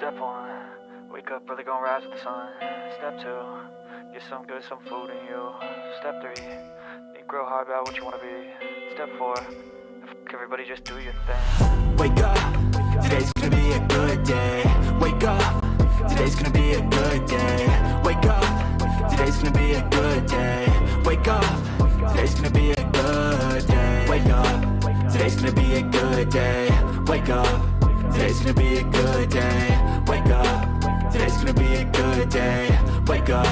Step 1, wake up, really gonna rise with the sun. Step 2, get some good, some food in you. Step 3, think real hard about what you wanna be. Step 4, everybody just do your thing. Wake up, today's gonna be a good day. Wake up, today's gonna be a good day. Wake up, today's gonna be a good day. Wake up, today's gonna be a good day. Wake up, today's gonna be a good day. Wake up, today's gonna be a good day. Wake up, today's gonna be a good day. Wake up,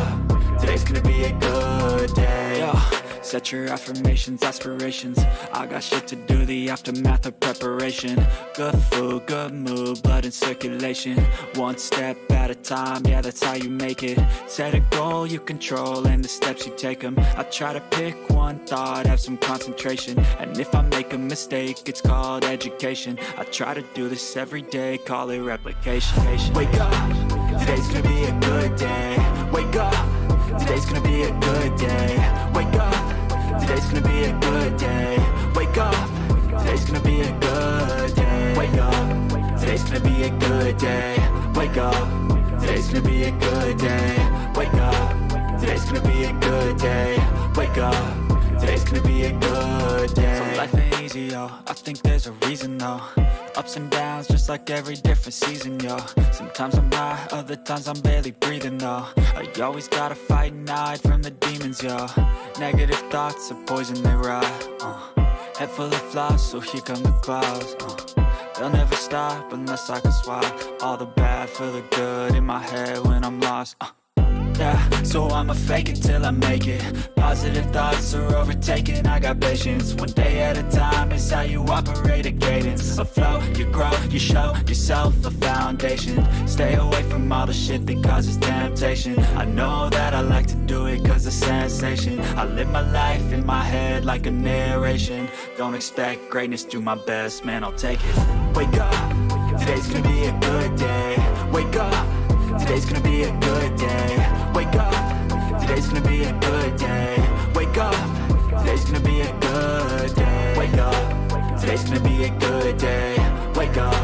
today's gonna be a good day. Yo, set your affirmations, aspirations. I got shit to do, the aftermath of preparation. Good food, good mood, blood in circulation. One step at a time, yeah, that's how you make it. Set a goal you control and the steps you take them. I try to pick one thought, have some concentration. And if I make a mistake, it's called education. I try to do this every day, call it replication. Wake up, today's gonna be a good day. Wake up, today's gonna be a good day. Wake up, today's gonna be a good day. Wake up, today's gonna be a good day. Wake up, today's gonna be a good day. Wake up, today's gonna be a good day. Wake up, today's gonna be a good day. Wake up, today's gonna be a good day. So life ain't easy, yo, I think there's a reason though. Ups and downs, just like every different season, yo. Sometimes I'm high, other times I'm barely breathing, though. I always gotta fight and hide from the demons, yo. Negative thoughts are poison, they rot. Head full of flies, so here come the clouds. They'll never stop unless I can swap all the bad for the good in my head when I'm lost. Yeah, so I'ma fake it till I make it. Positive thoughts are overtaken, I got patience. One day at a time is how you operate a cadence. A flow, you grow, you show yourself a foundation. Stay away from all the shit that causes temptation. I know that I like to do it cause it's sensation. I live my life in my head like a narration. Don't expect greatness, do my best, man, I'll take it. Wake up, today's gonna be a good day. Wake up, today's gonna be a good day. Wake up, today's gonna be a good day. Wake up, today's gonna be a good day. Wake up, today's gonna be a good day. Wake up,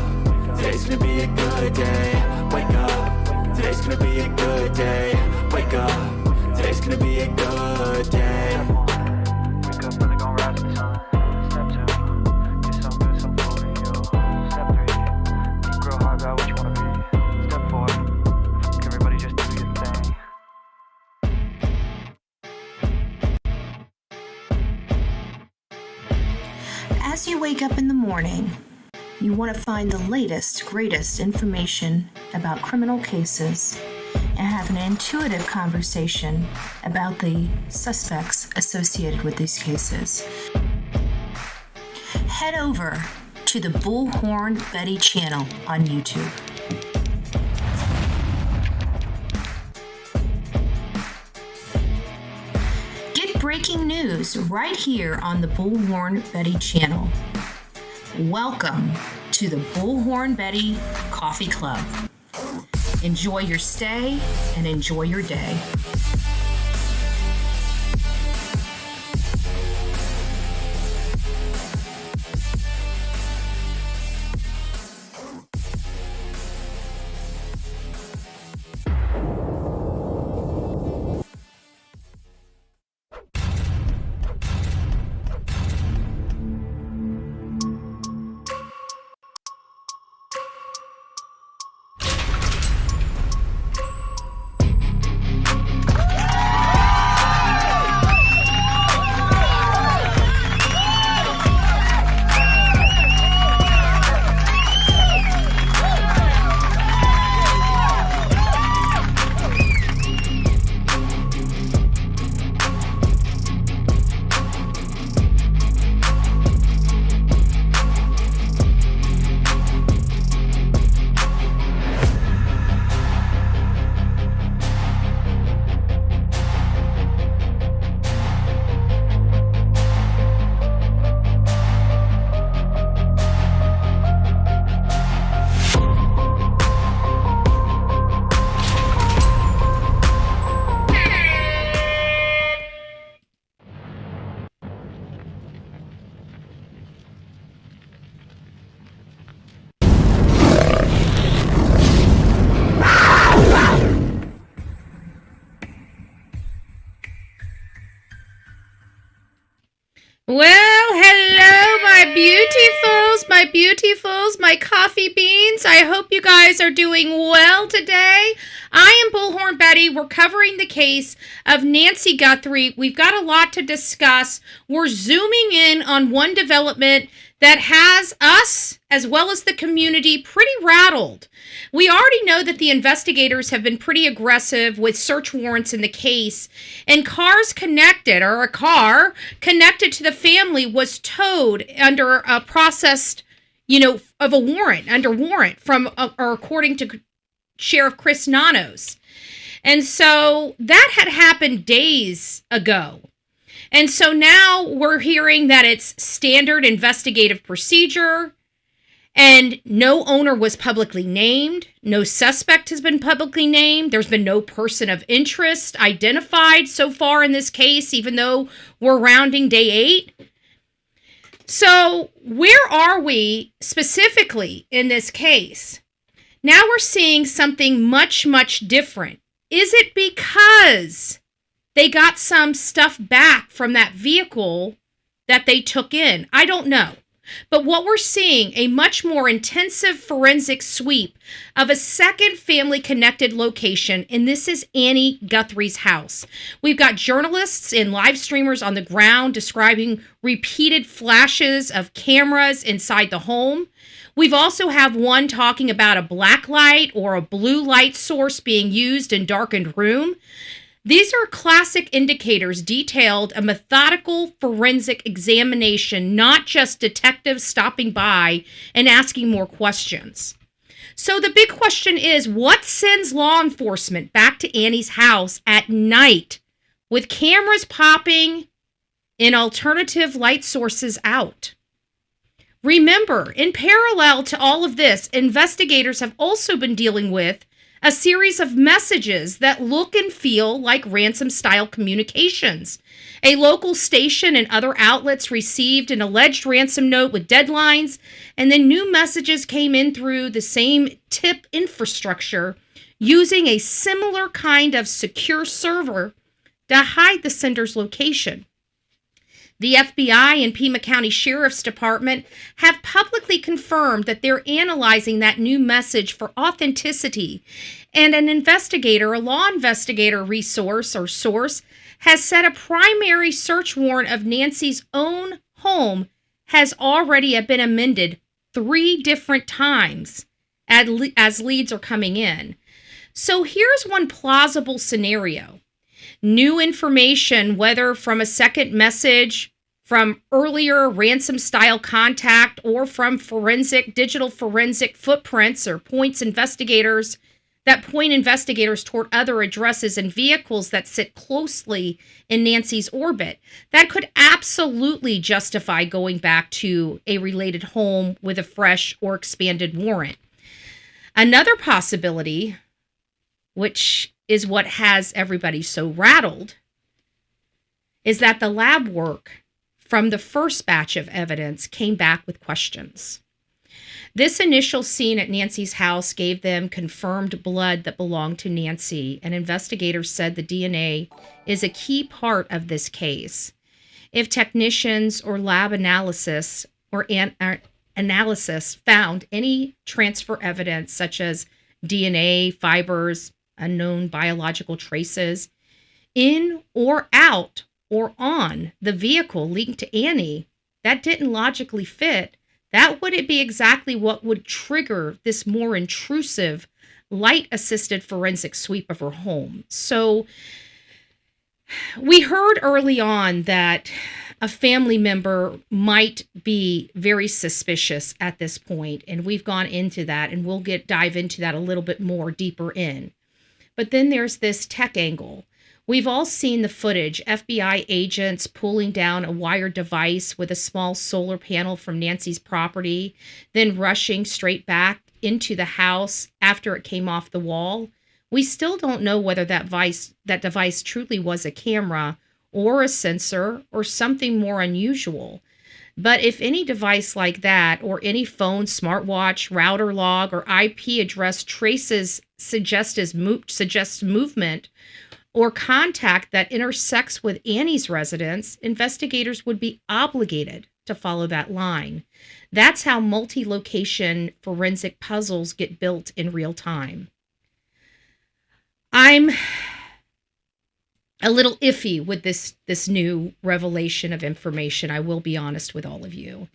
today's gonna be a good day. Wake up, today's gonna be a good day. Wake up, today's gonna be a good day. Wake up, really gonna rise with the sun. Step 2, get some good, some food in you. Step 3, think real hard about what you wanna be. Step 4, everybody just do your thing. As you wake up in the morning, you want to find the latest, greatest information about criminal cases and have an intuitive conversation about the suspects associated with these cases. Head over to the Bullhorn Betty channel on YouTube. Get breaking news right here on the Bullhorn Betty channel. Welcome to the Bullhorn Betty Coffee Club. Enjoy your stay and enjoy your day. my beautifuls, my coffee beans. I hope you guys are doing well today. I am Bullhorn Betty. We're covering the case of Nancy Guthrie. We've got a lot to discuss. We're zooming in on one development that has us, as well as the community, pretty rattled. We already know that the investigators have been pretty aggressive with search warrants in the case, and a car connected to the family was towed under a process, of a warrant, under warrant from, or according to Sheriff Chris Nanos. And so that had happened days ago. And so now we're hearing that it's standard investigative procedure, and no owner was publicly named. No suspect has been publicly named. There's been no person of interest identified so far in this case, even though we're rounding day 8. So where are we specifically in this case? Now we're seeing something much, much different. Is it because they got some stuff back from that vehicle that they took in? I don't know. But what we're seeing, a much more intensive forensic sweep of a second family-connected location, and this is Annie Guthrie's house. We've got journalists and live streamers on the ground describing repeated flashes of cameras inside the home. We've also have one talking about a black light or a blue light source being used in darkened room. These are classic indicators detailed a methodical forensic examination, not just detectives stopping by and asking more questions. So the big question is, what sends law enforcement back to Annie's house at night with cameras popping and alternative light sources out? Remember, in parallel to all of this, investigators have also been dealing with a series of messages that look and feel like ransom-style communications. A local station and other outlets received an alleged ransom note with deadlines, and then new messages came in through the same tip infrastructure using a similar kind of secure server to hide the sender's location. The FBI and Pima County Sheriff's Department have publicly confirmed that they're analyzing that new message for authenticity, and an investigator, a law investigator resource or source, has said a primary search warrant of Nancy's own home has already been amended 3 different times as leads are coming in. So here's one plausible scenario. New information, whether from a second message, from earlier ransom-style contact, or from digital forensic footprints or points investigators that point investigators toward other addresses and vehicles that sit closely in Nancy's orbit, that could absolutely justify going back to a related home with a fresh or expanded warrant. Another possibility, which is what has everybody so rattled, is that the lab work from the first batch of evidence came back with questions. This initial scene at Nancy's house gave them confirmed blood that belonged to Nancy, and investigators said the DNA is a key part of this case. If technicians or lab analysis found any transfer evidence such as DNA, fibers, unknown biological traces in or out or on the vehicle linked to Annie that didn't logically fit, that wouldn't be exactly what would trigger this more intrusive light-assisted forensic sweep of her home. So we heard early on that a family member might be very suspicious at this point, and we've gone into that, and we'll dive into that a little bit more deeper in. But then there's this tech angle. We've all seen the footage, FBI agents pulling down a wired device with a small solar panel from Nancy's property, then rushing straight back into the house after it came off the wall. We still don't know whether that device truly was a camera or a sensor or something more unusual. But if any device like that, or any phone, smartwatch, router log, or IP address traces suggests movement or contact that intersects with Annie's residence, investigators would be obligated to follow that line. That's how multi-location forensic puzzles get built in real time. I'm a little iffy with this new revelation of information. I will be honest with all of you.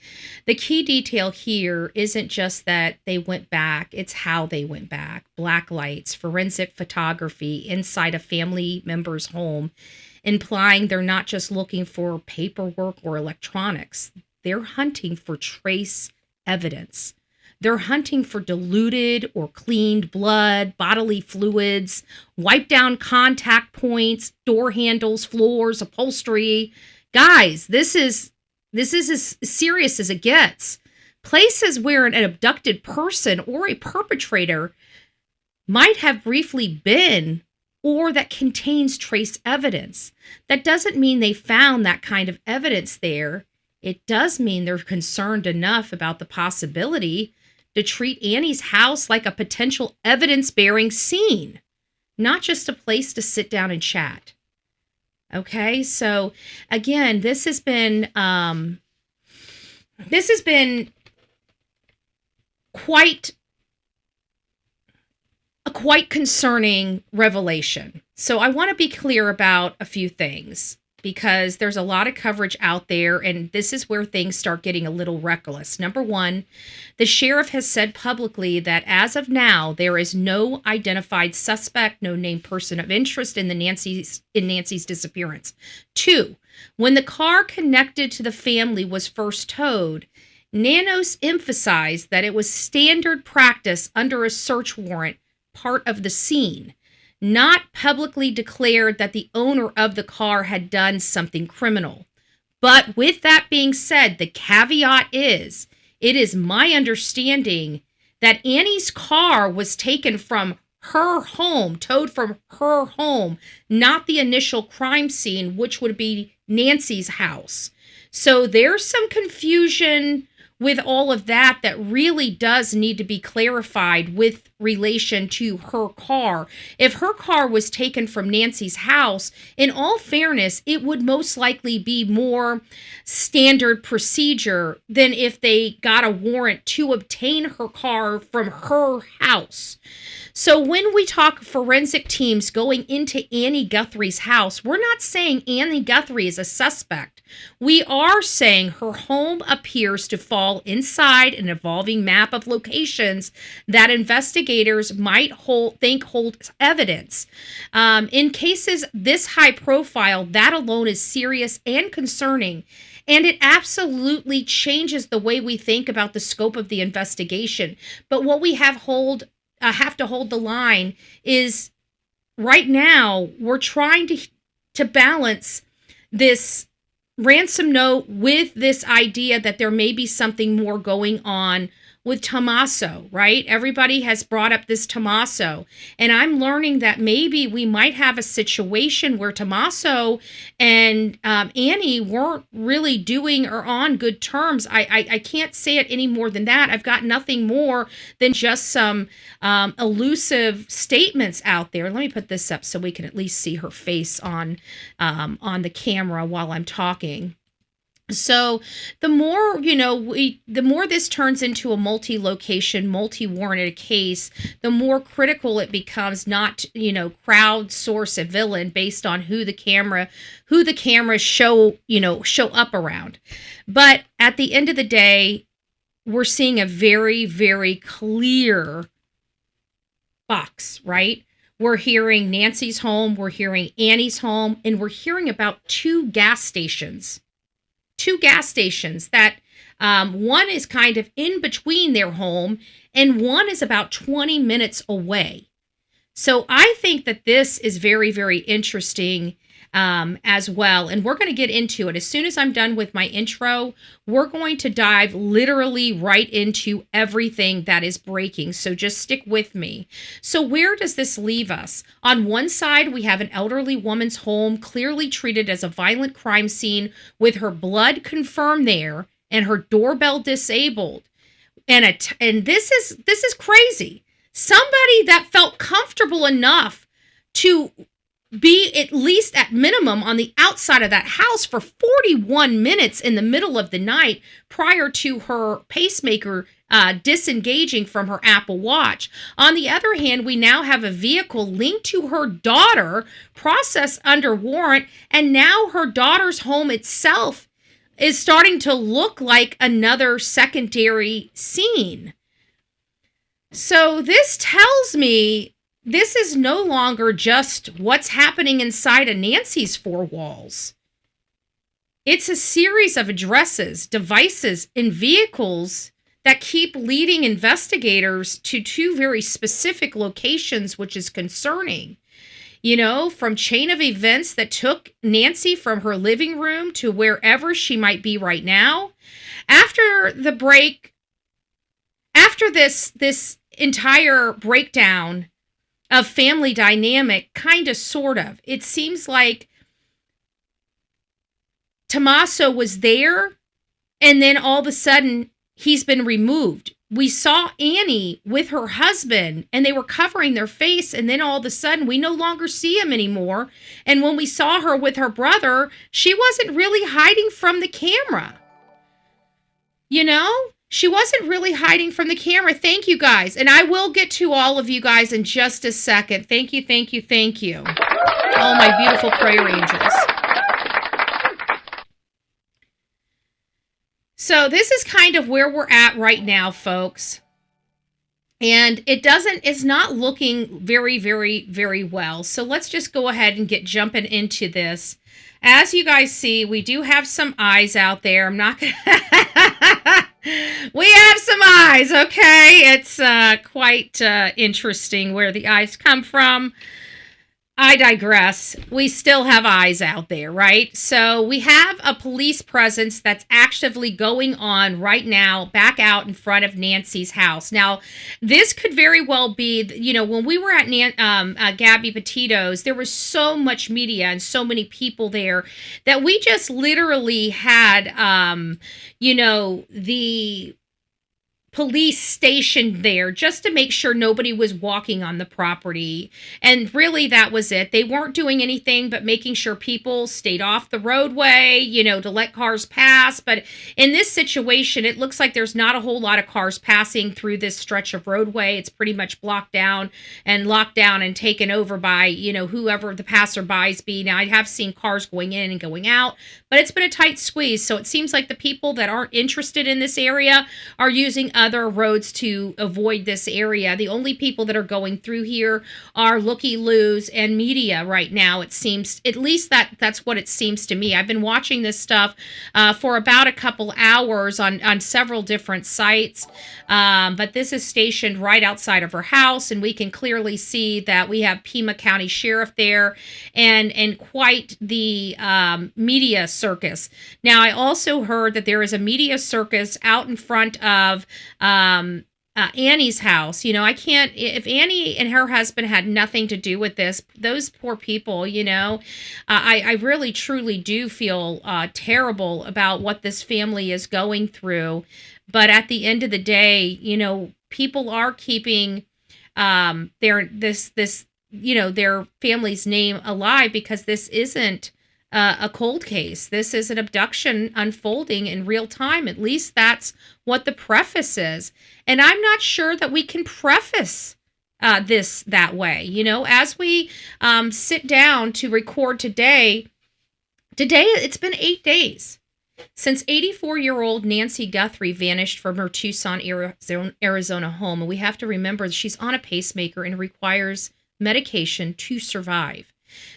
The key detail here isn't just that they went back, it's how they went back. Black lights, forensic photography inside a family member's home, implying they're not just looking for paperwork or electronics. They're hunting for trace evidence. They're hunting for diluted or cleaned blood, bodily fluids, wiped down contact points, door handles, floors, upholstery. Guys, this is as serious as it gets. Places where an abducted person or a perpetrator might have briefly been, or that contains trace evidence. That doesn't mean they found that kind of evidence there. It does mean they're concerned enough about the possibility to treat Annie's house like a potential evidence-bearing scene, not just a place to sit down and chat. Okay, so again, this has been quite a quite concerning revelation. So I want to be clear about a few things, because there's a lot of coverage out there, and this is where things start getting a little reckless. Number one, the sheriff has said publicly that as of now, there is no identified suspect, no named person of interest in Nancy's disappearance. Two, when the car connected to the family was first towed, Nanos emphasized that it was standard practice under a search warrant, part of the scene, not publicly declared that the owner of the car had done something criminal. But with that being said, the caveat is, it is my understanding that Annie's car was taken from her home, towed from her home, not the initial crime scene, which would be Nancy's house. So there's some confusion with all of that really does need to be clarified with relation to her car. If her car was taken from Nancy's house, in all fairness, it would most likely be more standard procedure than if they got a warrant to obtain her car from her house. So when we talk forensic teams going into Annie Guthrie's house, we're not saying Annie Guthrie is a suspect. We are saying her home appears to fall inside an evolving map of locations that investigators might think hold evidence. In cases this high profile, that alone is serious and concerning. And it absolutely changes the way we think about the scope of the investigation. But what we have to hold the line is, right now we're trying to balance this ransom note with this idea that there may be something more going on with Tammaso, right? Everybody has brought up this Tammaso, and I'm learning that maybe we might have a situation where Tammaso and Annie weren't really doing or on good terms. I can't say it any more than that. I've got nothing more than just some elusive statements out there. Let me put this up so we can at least see her face on the camera while I'm talking. So the more, the more this turns into a multi-location, multi-warranted case, the more critical it becomes not, crowdsource a villain based on who the cameras show up around. But at the end of the day, we're seeing a very, very clear box, right? We're hearing Nancy's home, we're hearing Annie's home, and we're hearing about two gas stations that one is kind of in between their home and one is about 20 minutes away. So I think that this is very, very interesting as well. And we're going to get into it. As soon as I'm done with my intro, we're going to dive literally right into everything that is breaking. So just stick with me. So where does this leave us? On one side, we have an elderly woman's home clearly treated as a violent crime scene with her blood confirmed there and her doorbell disabled. And this is crazy. Somebody that felt comfortable enough to be at least at minimum on the outside of that house for 41 minutes in the middle of the night prior to her pacemaker disengaging from her Apple Watch. On the other hand, we now have a vehicle linked to her daughter, processed under warrant, and now her daughter's home itself is starting to look like another secondary scene. So this tells me this is no longer just what's happening inside of Nancy's four walls. It's a series of addresses, devices, and vehicles that keep leading investigators to two very specific locations, which is concerning. You know, from chain of events that took Nancy from her living room to wherever she might be right now. After the break, after this entire breakdown of family dynamic, kind of, sort of, it seems like Tammaso was there, and then all of a sudden, he's been removed. We saw Annie with her husband, and they were covering their face, and then all of a sudden, we no longer see him anymore. And when we saw her with her brother, she wasn't really hiding from the camera. You know? She wasn't really hiding from the camera. Thank you, guys. And I will get to all of you guys in just a second. Thank you, thank you, thank you. All my beautiful prayer angels. So this is kind of where we're at right now, folks. And it's not looking very, very, very well. So let's just go ahead and get jumping into this. As you guys see, we do have some eyes out there. I'm not going to... We have some eyes, okay? It's quite interesting where the eyes come from. I digress. We still have eyes out there, right? So we have a police presence that's actively going on right now back out in front of Nancy's house. Now, this could very well be, you know, when we were at Gabby Petito's, there was so much media and so many people there that we just literally had, you know, the police stationed there just to make sure nobody was walking on the property. And really, that was it. They weren't doing anything but making sure people stayed off the roadway, you know, to let cars pass. But in this situation, it looks like there's not a whole lot of cars passing through this stretch of roadway. It's pretty much blocked down and locked down and taken over by, you know, whoever the passerbys be. Now, I have seen cars going in and going out, but it's been a tight squeeze. So it seems like the people that aren't interested in this area are using other roads to avoid this area. The only people that are going through here are looky-loos and media right now. It seems, at least that's what it seems to me. I've been watching this stuff for about a couple hours on several different sites, but this is stationed right outside of her house, and we can clearly see that we have Pima County Sheriff there and quite the media circus. Now, I also heard that there is a media circus out in front of Annie's house. You know, I can't, if Annie and her husband had nothing to do with this, those poor people, you know, I really truly do feel terrible about what this family is going through. But at the end of the day, you know, people are keeping their family's name alive, because this isn't a cold case. This is an abduction unfolding in real time. At least that's what the preface is. And I'm not sure that we can preface this that way. You know, as we sit down to record today, it's been 8 days since 84-year-old Nancy Guthrie vanished from her Tucson, Arizona home. And we have to remember that she's on a pacemaker and requires medication to survive.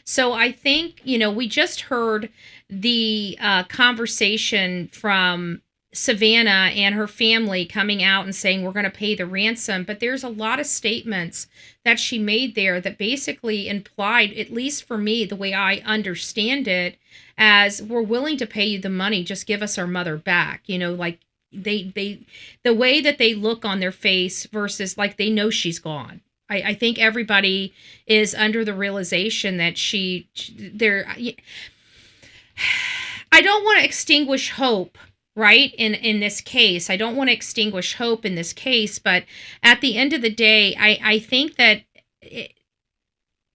So I think, you know, we just heard the conversation from Savannah and her family coming out and saying, we're going to pay the ransom. But there's a lot of statements that she made there that basically implied, at least for me, the way I understand it, as we're willing to pay you the money, just give us our mother back. You know, like the way that they look on their face versus like they know she's gone. I think everybody is under the realization that I don't want to extinguish hope, right? In this case, I don't want to extinguish hope in this case, but at the end of the day, I think that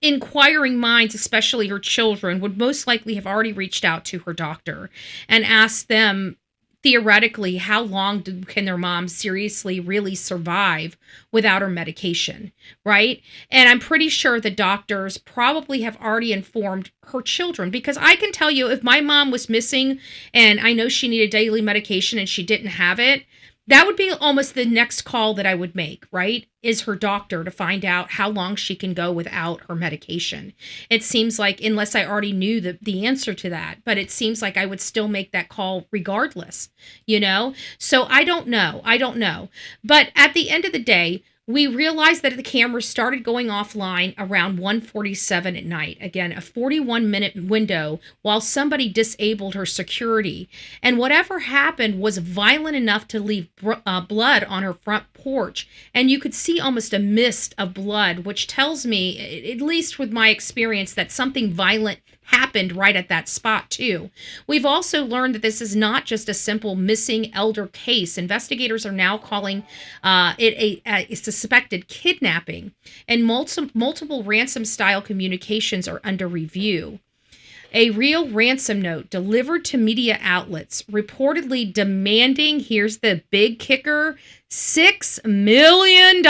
inquiring minds, especially her children, would most likely have already reached out to her doctor and asked them, theoretically, how long can their mom seriously really survive without her medication, right? And I'm pretty sure the doctors probably have already informed her children, because I can tell you, if my mom was missing and I know she needed daily medication and she didn't have it, that would be almost the next call that I would make, right? Is her doctor, to find out how long she can go without her medication. It seems like, unless I already knew the answer to that, but it seems like I would still make that call regardless, you know? So I don't know. But at the end of the day, we realized that the cameras started going offline around 1:47 at night. Again, a 41-minute window while somebody disabled her security. And whatever happened was violent enough to leave blood on her front porch. And you could see almost a mist of blood, which tells me, at least with my experience, that something violent happened right at that spot too. We've also learned that this is not just a simple missing elder case. Investigators are now calling it a suspected kidnapping, and multiple ransom-style communications are under review. A real ransom note delivered to media outlets, reportedly demanding, here's the big kicker, $6 million.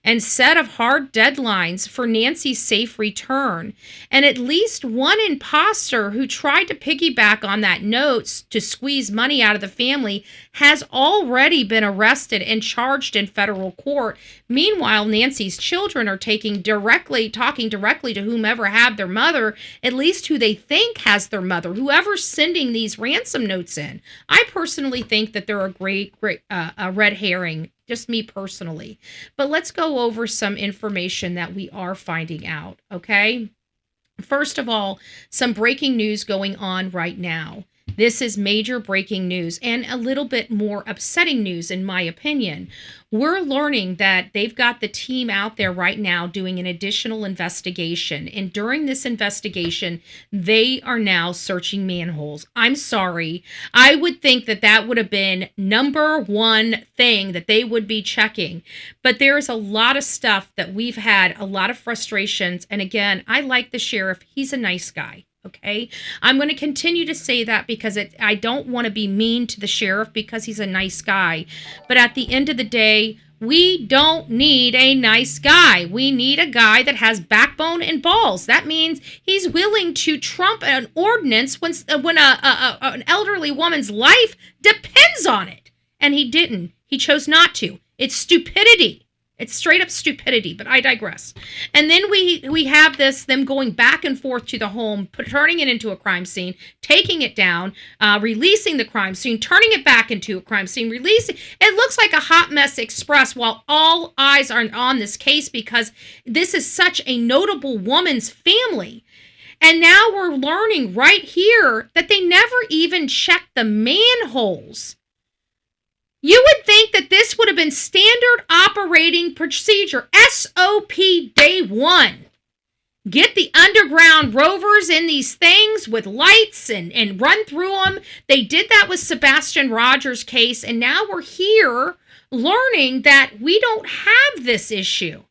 And set of hard deadlines for Nancy's safe return. And at least one imposter who tried to piggyback on that note to squeeze money out of the family has already been arrested and charged in federal court. Meanwhile, Nancy's children are talking directly to whomever had their mother, at least who they think has their mother, whoever's sending these ransom notes in. I personally think that they're a great red herring. Just me personally. But let's go over some information that we are finding out, okay? First of all, some breaking news going on right now. This is major breaking news and a little bit more upsetting news, in my opinion. We're learning that they've got the team out there right now doing an additional investigation. And during this investigation, they are now searching manholes. I'm sorry. I would think that that would have been number one thing that they would be checking. But there's a lot of stuff that we've had, a lot of frustrations. And again, I like the sheriff. He's a nice guy. Okay, I'm going to continue to say that because I don't want to be mean to the sheriff because he's a nice guy. But at the end of the day, we don't need a nice guy. We need a guy that has backbone and balls. That means he's willing to trump an ordinance when an elderly woman's life depends on it. And he didn't. He chose not to. It's stupidity. It's straight up stupidity, but I digress. And then we have them going back and forth to the home, turning it into a crime scene, taking it down, releasing the crime scene, turning it back into a crime scene, releasing. It looks like a hot mess express while all eyes are on this case because this is such a notable woman's family. And now we're learning right here that they never even checked the manholes. You would think that this would have been standard operating procedure, SOP day one. Get the underground rovers in these things with lights and run through them. They did that with Sebastian Rogers' case, and now we're here learning that we don't have this issue.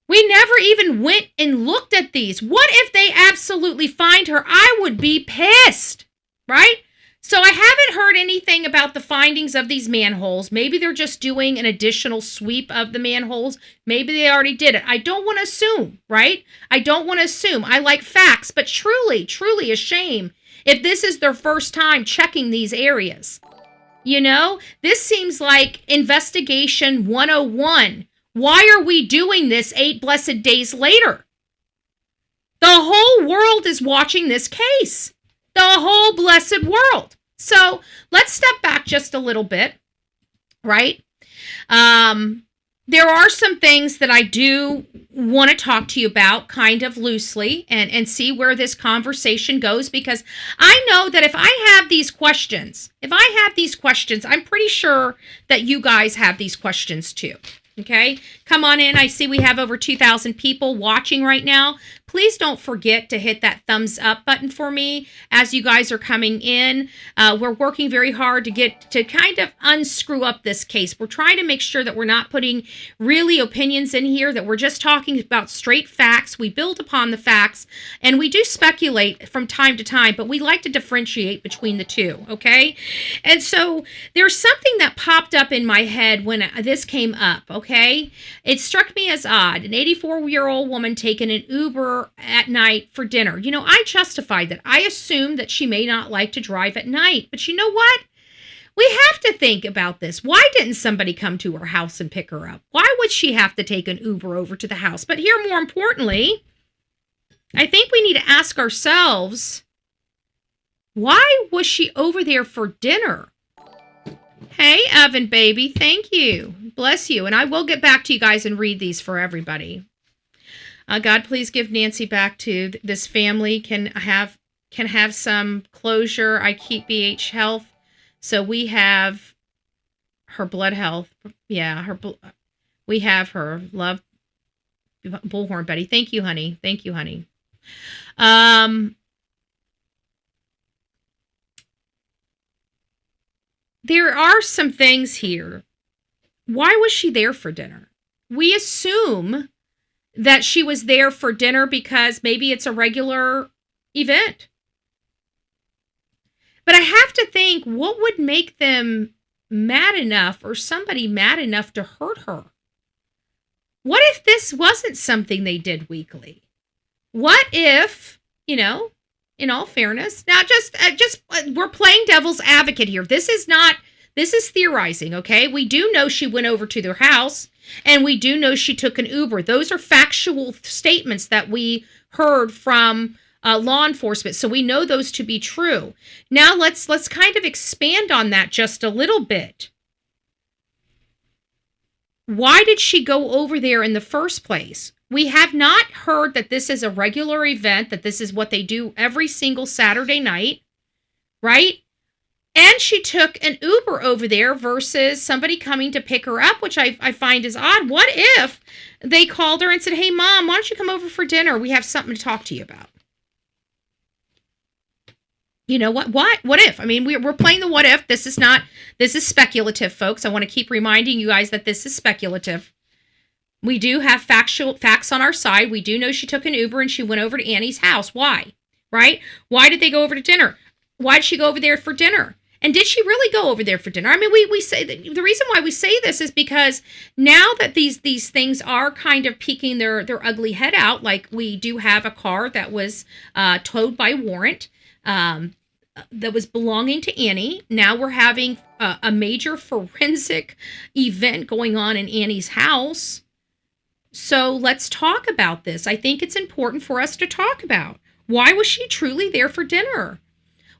We never even went and looked at these. What if they absolutely find her? I would be pissed, right? So I haven't heard anything about the findings of these manholes. Maybe they're just doing an additional sweep of the manholes. Maybe they already did it. I don't want to assume, right? I don't want to assume. I like facts, but truly a shame if this is their first time checking these areas. You know, this seems like investigation 101. Why are we doing this 8 blessed days later? The whole world is watching this case. The whole blessed world. So let's step back just a little bit, right? There are some things that I do want to talk to you about kind of loosely and see where this conversation goes, because I know that if I have these questions, I'm pretty sure that you guys have these questions too. Okay, come on in. I see we have over 2,000 people watching right now. please don't forget to hit that thumbs up button for me as you guys are coming in. We're working very hard to kind of unscrew up this case. We're trying to make sure that we're not putting really opinions in here, that we're just talking about straight facts. We build upon the facts, and we do speculate from time to time, but we like to differentiate between the two, okay? And so there's something that popped up in my head when this came up, okay? It struck me as odd. An 84-year-old woman taking an Uber at night for dinner. You know, I justified that. I assumed that she may not like to drive at night. But you know what? We have to think about this. Why didn't somebody come to her house and pick her up? Why would she have to take an Uber over to the house? But here, more importantly, I think we need to ask ourselves, why was she over there for dinner? Hey, Evan, baby. Thank you. Bless you. And I will get back to you guys and read these for everybody. God, please give Nancy back to this family. Can have some closure. I keep BH Health. So we have her blood health. Yeah, we have her. Love, Bullhorn Betty. Thank you, honey. Thank you, honey. There are some things here. Why was she there for dinner? We assume that she was there for dinner because maybe it's a regular event. But I have to think, what would make them mad enough or somebody mad enough to hurt her? What if this wasn't something they did weekly? What if, you know, in all fairness, now just we're playing devil's advocate here. This is theorizing, okay? We do know she went over to their house, and we do know she took an Uber. Those are factual statements that we heard from law enforcement, so we know those to be true. Now let's kind of expand on that just a little bit. Why did she go over there in the first place? We have not heard that this is a regular event, that this is what they do every single Saturday night, right? And she took an Uber over there versus somebody coming to pick her up, which I find is odd. What if they called her and said, hey, Mom, why don't you come over for dinner? We have something to talk to you about. You know what? What if? I mean, we're playing the what if. This is speculative, folks. I want to keep reminding you guys that this is speculative. We do have facts on our side. We do know she took an Uber and she went over to Annie's house. Why? Right? Why did they go over to dinner? Why did she go over there for dinner? And did she really go over there for dinner? I mean, we say that the reason why we say this is because now that these things are kind of peeking their ugly head out, like we do have a car that was towed by warrant that was belonging to Annie. Now we're having a major forensic event going on in Annie's house. So let's talk about this. I think it's important for us to talk about. Why was she truly there for dinner?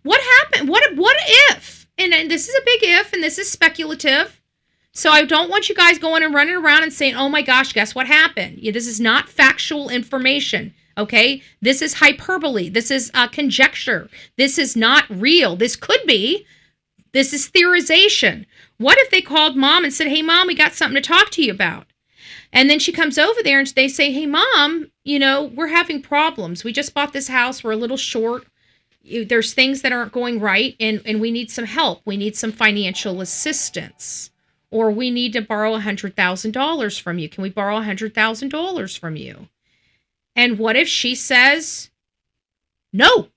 What happened? What if? And this is a big if, and this is speculative. So I don't want you guys going and running around and saying, oh my gosh, guess what happened? Yeah, this is not factual information, okay? This is hyperbole. This is conjecture. This is not real. This could be. This is theorization. What if they called Mom and said, hey, Mom, we got something to talk to you about? And then she comes over there and they say, hey, Mom, you know, we're having problems. We just bought this house. We're a little short. There's things that aren't going right, and we need some help. We need some financial assistance. Or we need to borrow $100,000 from you. Can we borrow $100,000 from you? And what if she says, no?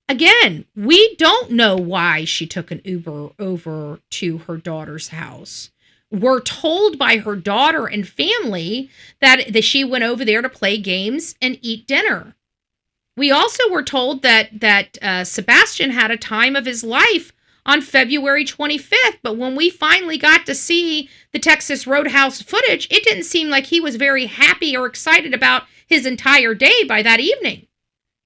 Again, we don't know why she took an Uber over to her daughter's house. We're told by her daughter and family that she went over there to play games and eat dinner. We also were told that Sebastian had a time of his life on February 25th, but when we finally got to see the Texas Roadhouse footage, it didn't seem like he was very happy or excited about his entire day by that evening.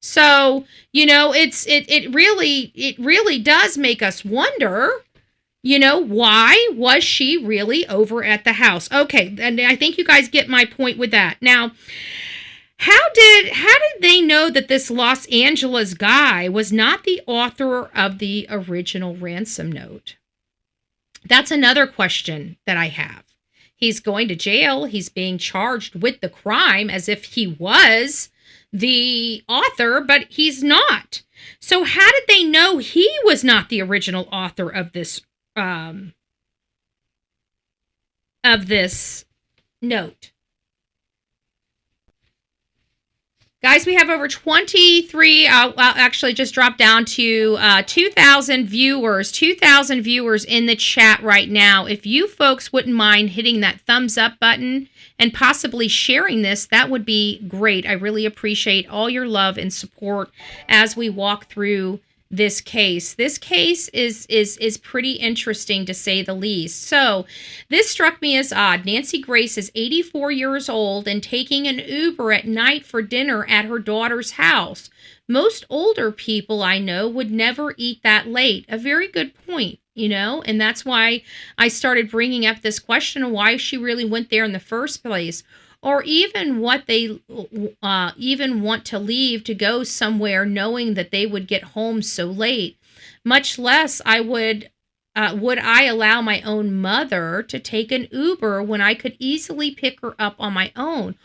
So, you know, it really does make us wonder, you know, why was she really over at the house? Okay, and I think you guys get my point with that. Now, how did they know that this Los Angeles guy was not the author of the original ransom note? That's another question that I have. He's going to jail. He's being charged with the crime as if he was the author, but he's not. So how did they know he was not the original author of this note? Guys, we have over 23, actually just dropped down to 2,000 viewers. 2,000 viewers in the chat right now. If you folks wouldn't mind hitting that thumbs up button and possibly sharing this, that would be great. I really appreciate all your love and support as we walk through this case. This case is pretty interesting, to say the least. So this struck me as odd. Nancy Grace is 84 years old and taking an Uber at night for dinner at her daughter's house. Most older people I know would never eat that late. A very good point, you know, and that's why I started bringing up this question of why she really went there in the first place. Or even what they even want to leave to go somewhere knowing that they would get home so late. Much less would I allow my own mother to take an Uber when I could easily pick her up on my own?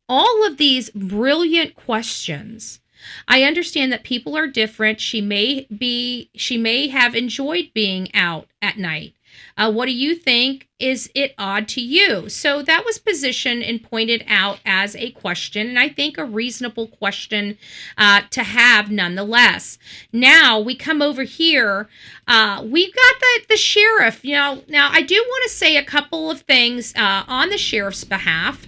All of these brilliant questions. I understand that people are different. She may have enjoyed being out at night. What do you think? Is it odd to you? So that was positioned and pointed out as a question, and I think a reasonable question to have nonetheless. Now we come over here. We've got the sheriff. You know, now I do want to say a couple of things on the sheriff's behalf.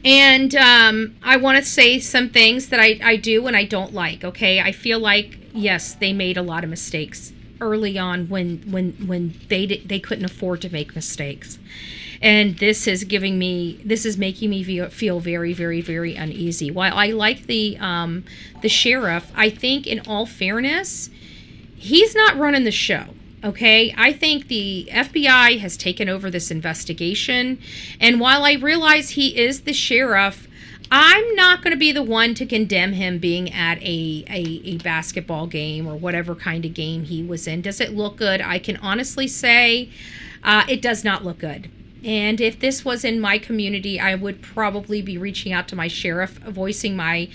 And I want to say some things that I do and I don't like, okay? I feel like, yes, they made a lot of mistakes early on when they couldn't afford to make mistakes. And this is making me feel very, very, very uneasy. While I like the sheriff, I think in all fairness, he's not running the show. Okay, I think the FBI has taken over this investigation. And while I realize he is the sheriff, I'm not going to be the one to condemn him being at a basketball game or whatever kind of game he was in. Does it look good? I can honestly say it does not look good. And if this was in my community, I would probably be reaching out to my sheriff, voicing my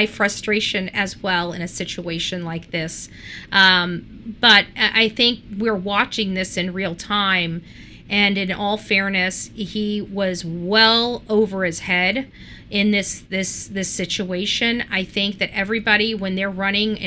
frustration as well in a situation like this. But I think we're watching this in real time. And in all fairness, he was well over his head in this situation. I think that everybody, when they're running,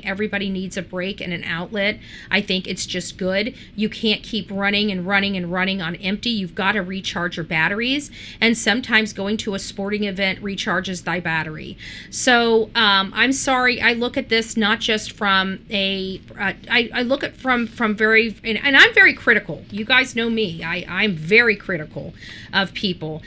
everybody needs a break and an outlet. I think it's just good. You can't keep running on empty. You've got to recharge your batteries. And sometimes going to a sporting event recharges thy battery. So I'm sorry. I look at this not just from I look at from very, and I'm very critical. You guys know me. I'm very critical of people.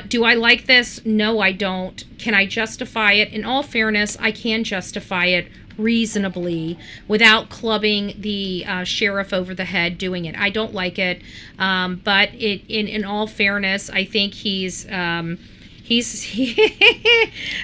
Do I like this? No, I don't. Can I justify it? In all fairness, I can justify it reasonably without clubbing the sheriff over the head doing it. I don't like it, but in all fairness, I think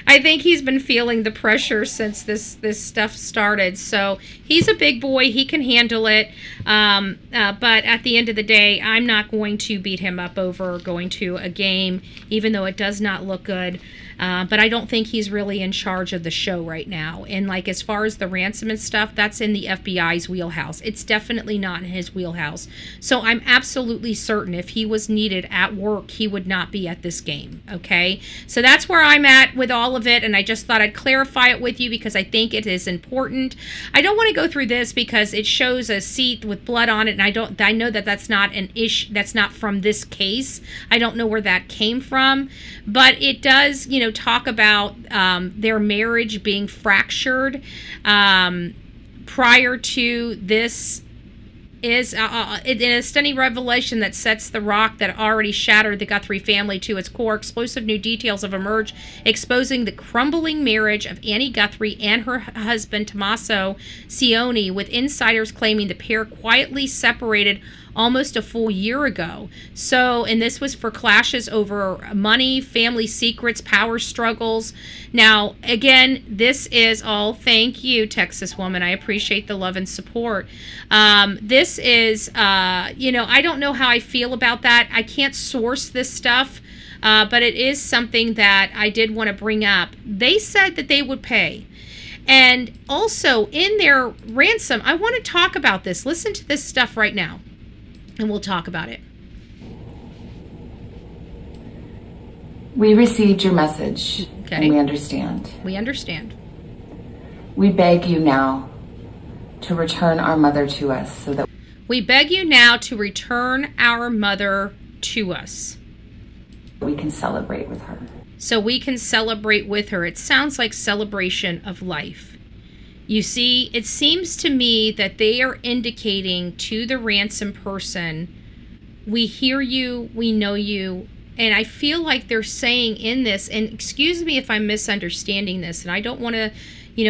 I think he's been feeling the pressure since this stuff started. So he's a big boy. He can handle it. But at the end of the day, I'm not going to beat him up over going to a game, even though it does not look good. But I don't think he's really in charge of the show right now. And like as far as the ransom and stuff, that's in the FBI's wheelhouse. It's definitely not in his wheelhouse. So I'm absolutely certain if he was needed at work, he would not be at this game. Okay? So that's where I'm at with all of it. And I just thought I'd clarify it with you because I think it is important. I don't want to go through this because it shows a seat with blood on it. And I know that that's not an issue. That's not from this case. I don't know where that came from. But it does, talk about their marriage being fractured prior to this is in a stunning revelation that sets the rock that already shattered the Guthrie family to its core. Explosive new details have emerged, exposing the crumbling marriage of Annie Guthrie and her husband Tommaso Cioni, with insiders claiming the pair quietly separated almost a full year ago. So, and this was for clashes over money, family secrets, power struggles. Now, again, this is all, thank you, Texas woman. I appreciate the love and support. This is, I don't know how I feel about that. I can't source this stuff, but it is something that I did want to bring up. They said that they would pay. And also in their ransom, I want to talk about this. Listen to this stuff right now, and we'll talk about it. We received your message, Okay. and we understand. We understand. We beg you now to return our mother to us so that We beg you now to return our mother to us, we can celebrate with her. so we can celebrate with her. It sounds like celebration of life. You see, it seems to me that they are indicating to the ransom person, we hear you, we know you, and I feel like they're saying in this, and excuse me if I'm misunderstanding this, and I don't want to,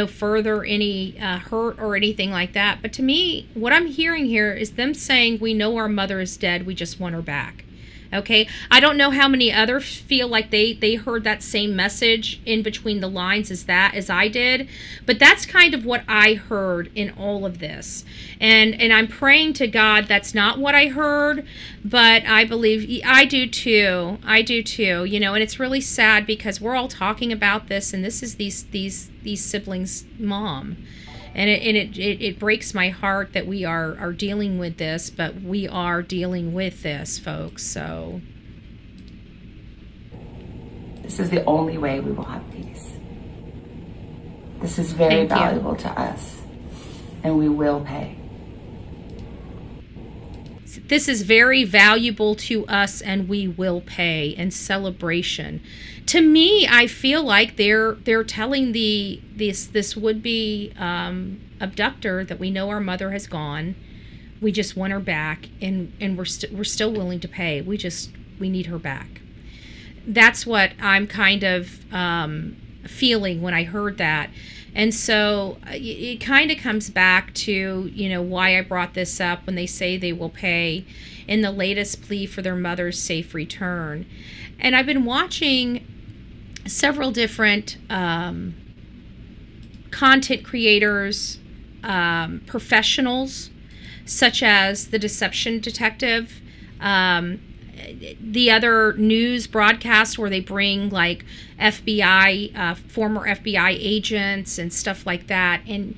further any hurt or anything like that, but to me, what I'm hearing here is them saying, we know our mother is dead, we just want her back. Okay, I don't know how many others feel like they heard that same message in between the lines as I did, but that's kind of what I heard in all of this. And I'm praying to God that's not what I heard, but I believe I do too, and it's really sad because we're all talking about this, and this is these siblings' mom. And it breaks my heart that we are dealing with this, but we are dealing with this, folks. So This is the only way we will have peace. This is very valuable to us, and we will pay. this is very valuable to us, and we will pay in celebration. To me, I feel like they're telling this would-be abductor that we know our mother has gone. We just want her back, and we're still willing to pay. We need her back. That's what I'm kind of feeling when I heard that. And so it kind of comes back to, why I brought this up when they say they will pay in the latest plea for their mother's safe return. And I've been watching several different content creators, professionals, such as the Deception Detective, the other news broadcasts where they bring like FBI, former FBI agents and stuff like that. And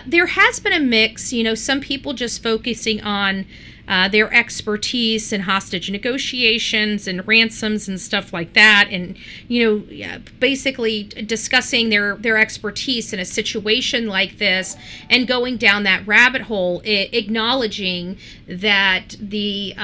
there has been a mix, some people just focusing on their expertise in hostage negotiations and ransoms and stuff like that. And, basically discussing their expertise in a situation like this and going down that rabbit hole, acknowledging that the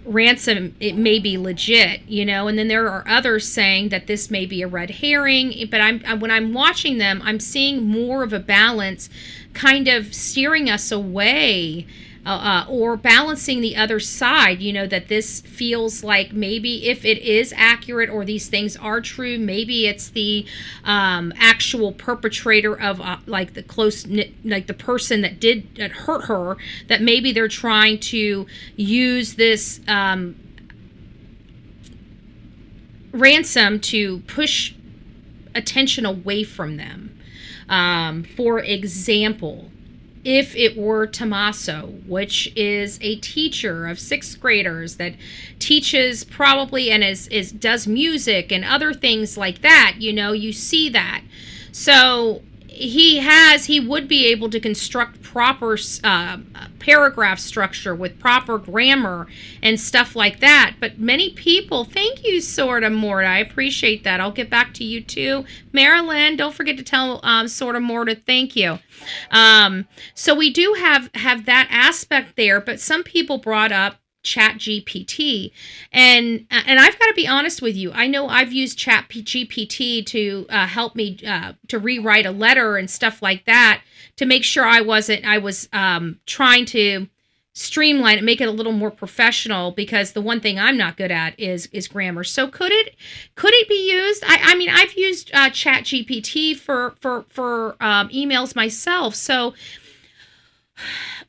ransom, it may be legit, and then there are others saying that this may be a red herring. But when I'm watching them, I'm seeing more of a balance, kind of steering us away, or balancing the other side, that this feels like maybe if it is accurate or these things are true, maybe it's the actual perpetrator of like the the person that hurt her, that maybe they're trying to use this ransom to push attention away from them. For example, if it were Tammaso, which is a teacher of 6th graders that teaches probably and does music and other things like that, you see that. So he would be able to construct proper paragraph structure with proper grammar and stuff like that. But many people, thank you, Sorta Morta, I appreciate that. I'll get back to you too. Marilyn, don't forget to tell Sorta Morta thank you. So we do have that aspect there, but some people brought up Chat GPT, and I've got to be honest with you. I know I've used Chat GPT to help me to rewrite a letter and stuff like that, to make sure I was trying to streamline it, make it a little more professional, because the one thing I'm not good at is grammar. So could it be used? I mean, I've used Chat GPT for emails myself. So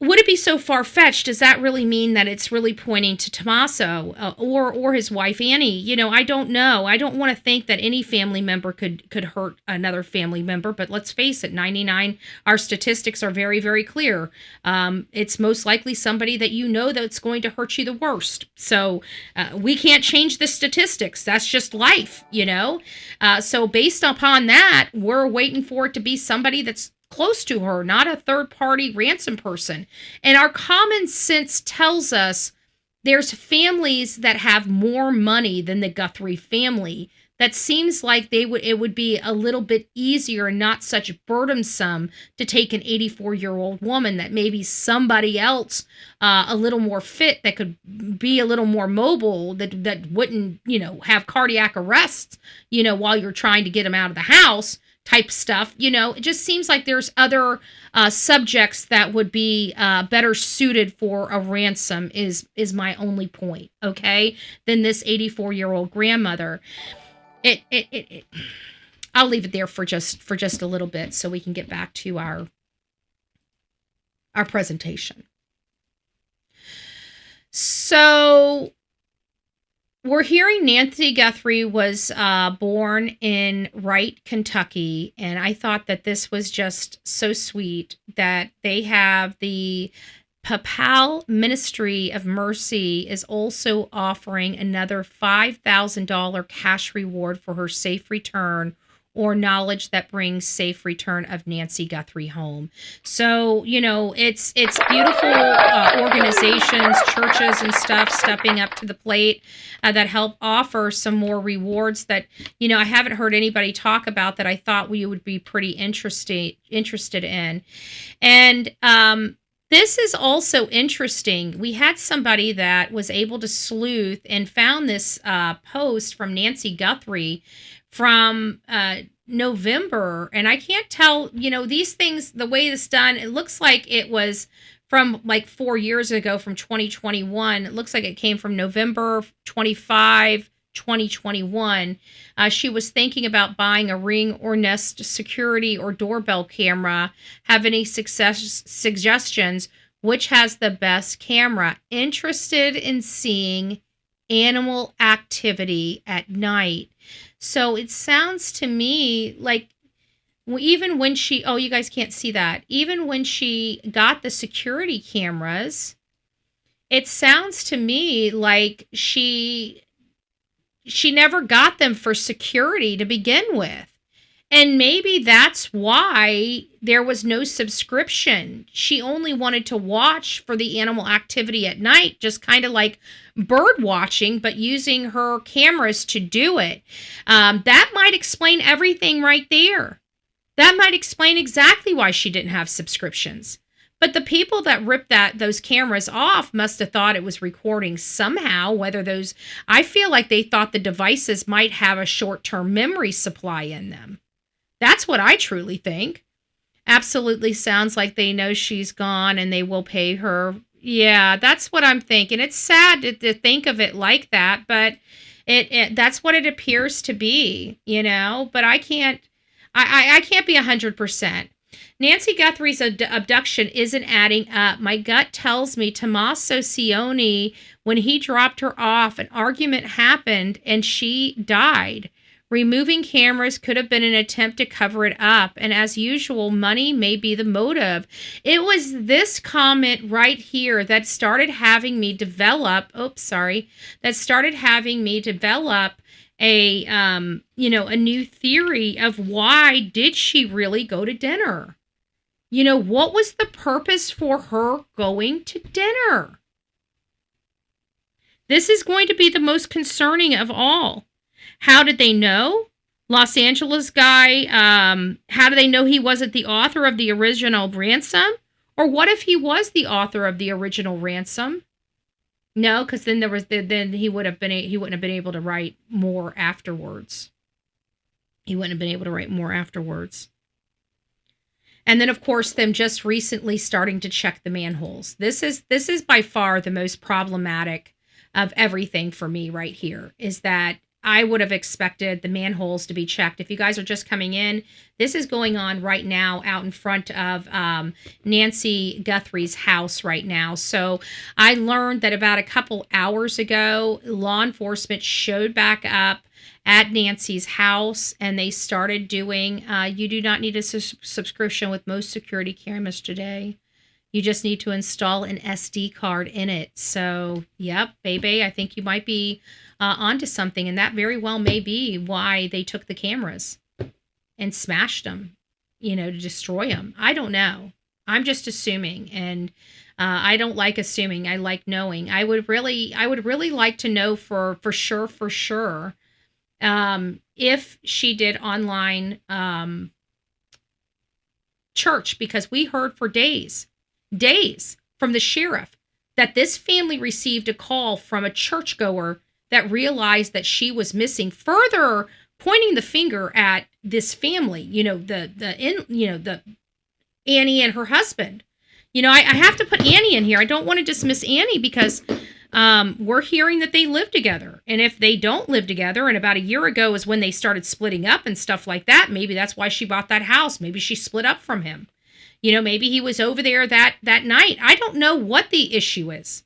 would it be so far-fetched? Does that really mean that it's really pointing to Tommaso or his wife Annie? You know, I don't know. I don't want to think that any family member could hurt another family member, but let's face it, 99, our statistics are very, very clear. It's most likely somebody that you know that's going to hurt you the worst. So we can't change the statistics. That's just life, you know? So based upon that, we're waiting for it to be somebody that's close to her, not a third-party ransom person. And our common sense tells us there's families that have more money than the Guthrie family. That seems like it would be a little bit easier and not such burdensome to take an 84-year-old woman that maybe somebody else a little more fit, that could be a little more mobile, that wouldn't, you know, have cardiac arrests, you know, while you're trying to get them out of the house type stuff. You know, it just seems like there's other subjects that would be better suited for a ransom is my only point, okay, than this 84-year-old grandmother. I'll leave it there for just a little bit so we can get back to our presentation. So we're hearing Nancy Guthrie was born in Wright, Kentucky, and I thought that this was just so sweet that they have the Papal Ministry of Mercy is also offering another $5,000 cash reward for her safe return, or knowledge that brings safe return of Nancy Guthrie home. So, you know, it's beautiful organizations, churches and stuff stepping up to the plate that help offer some more rewards that, you know, I haven't heard anybody talk about that I thought we would be pretty interested in. And this is also interesting. We had somebody that was able to sleuth and found this post from Nancy Guthrie from November. And I can't tell, you know, these things, the way it's done, it looks like it was from like 4 years ago, from 2021. It looks like it came from November 25, 2021. She was thinking about buying a Ring or Nest security or doorbell camera. Have any suggestions? Which has the best camera? Interested in seeing animal activity at night. So it sounds to me like even when she, oh, you guys can't see that. Even when she got the security cameras, it sounds to me like she never got them for security to begin with. And maybe that's why there was no subscription. She only wanted to watch for the animal activity at night, just kind of like bird watching, but using her cameras to do it. That might explain everything right there. That might explain exactly why she didn't have subscriptions. But the people that ripped those cameras off must have thought it was recording somehow, whether those, I feel like they thought the devices might have a short-term memory supply in them. That's what I truly think. Absolutely sounds like they know she's gone and they will pay her. Yeah, that's what I'm thinking. It's sad to think of it like that, but that's what it appears to be, you know, but I can't be 100%. Nancy Guthrie's abduction isn't adding up. My gut tells me Tommaso Cioni, when he dropped her off, an argument happened and she died. Removing cameras could have been an attempt to cover it up, and as usual, money may be the motive. It was this comment right here that started having me develop, a new theory of why did she really go to dinner? You know, what was the purpose for her going to dinner? This is going to be the most concerning of all. How did they know? Los Angeles guy, how do they know he wasn't the author of the original Ransom? Or what if he was the author of the original Ransom? No, because then he wouldn't have been able to write more afterwards. And then, of course, them just recently starting to check the manholes. This is by far the most problematic of everything for me right here, is that I would have expected the manholes to be checked. If you guys are just coming in, this is going on right now out in front of Nancy Guthrie's house right now. So I learned that about a couple hours ago, law enforcement showed back up at Nancy's house, and they started doing, you do not need a subscription with most security cameras today. You just need to install an SD card in it. So, yep, baby, I think you might be onto something, and that very well may be why they took the cameras and smashed them, to destroy them. I don't know. I'm just assuming, and I don't like assuming. I like knowing. I would really like to know for sure, if she did online church, because we heard for days from the sheriff that this family received a call from a churchgoer that realized that she was missing, further pointing the finger at this family, the Annie and her husband. I have to put Annie in here. I don't want to dismiss Annie because we're hearing that they live together. And if they don't live together, and about a year ago is when they started splitting up and stuff like that, maybe that's why she bought that house. Maybe she split up from him. Maybe he was over there that night. I don't know what the issue is.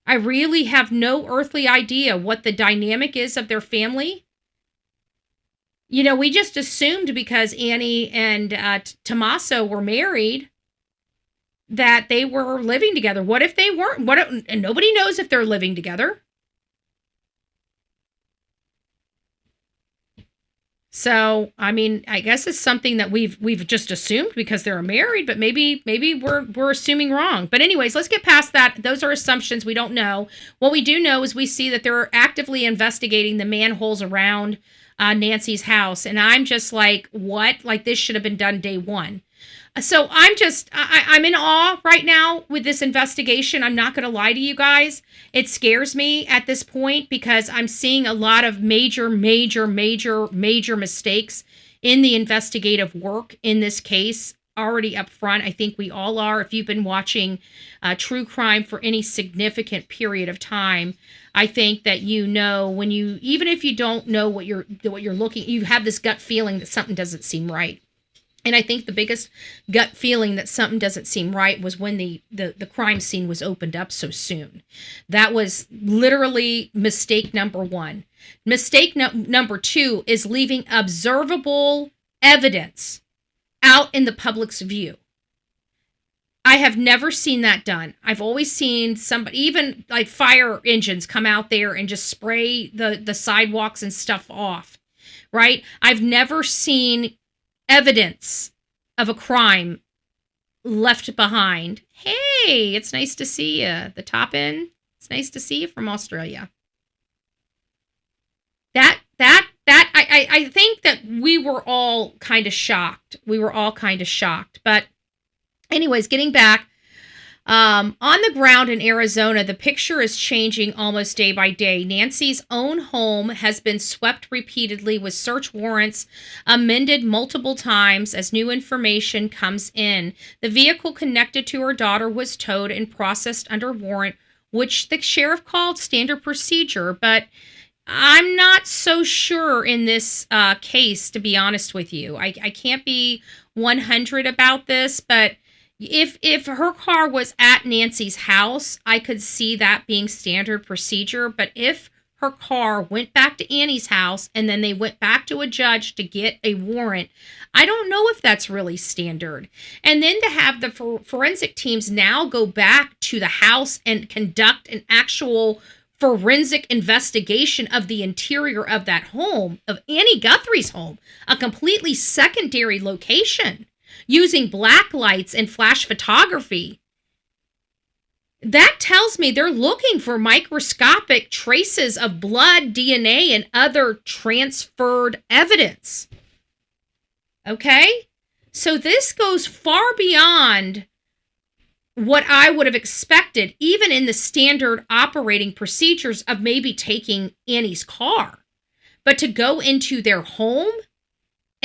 I really have no earthly idea what the dynamic is of their family. We just assumed because Annie and Tammaso were married that they were living together. What if they weren't? And nobody knows if they're living together. So, I guess it's something that we've just assumed because they're married, but maybe we're assuming wrong. But anyways, let's get past that. Those are assumptions. We don't know. What we do know is we see that they're actively investigating the manholes around Nancy's house. And I'm just like, what? Like, this should have been done day one. So I'm in awe right now with this investigation. I'm not going to lie to you guys. It scares me at this point because I'm seeing a lot of major mistakes in the investigative work in this case already up front. I think we all are. If you've been watching true crime for any significant period of time, I think that when you, even if you don't know what you're looking, you have this gut feeling that something doesn't seem right. And I think the biggest gut feeling that something doesn't seem right was when the crime scene was opened up so soon. That was literally mistake number one. Mistake number two is leaving observable evidence out in the public's view. I have never seen that done. I've always seen somebody, even like fire engines, come out there and just spray the sidewalks and stuff off, right? I've never seen evidence of a crime left behind. Hey, it's nice to see you. The top end. It's nice to see you from Australia. I think that we were all kind of shocked. But anyways, getting back, on the ground in Arizona, the picture is changing almost day by day. Nancy's own home has been swept repeatedly with search warrants amended multiple times as new information comes in. The vehicle connected to her daughter was towed and processed under warrant, which the sheriff called standard procedure. But I'm not so sure in this case, to be honest with you. I can't be 100 about this, but if her car was at Nancy's house, I could see that being standard procedure. But if her car went back to Annie's house and then they went back to a judge to get a warrant, I don't know if that's really standard. And then to have the forensic teams now go back to the house and conduct an actual forensic investigation of the interior of that home, of Annie Guthrie's home, a completely secondary location, using black lights and flash photography. That tells me they're looking for microscopic traces of blood, DNA, and other transferred evidence. Okay? So this goes far beyond what I would have expected, even in the standard operating procedures of maybe taking Annie's car. But to go into their home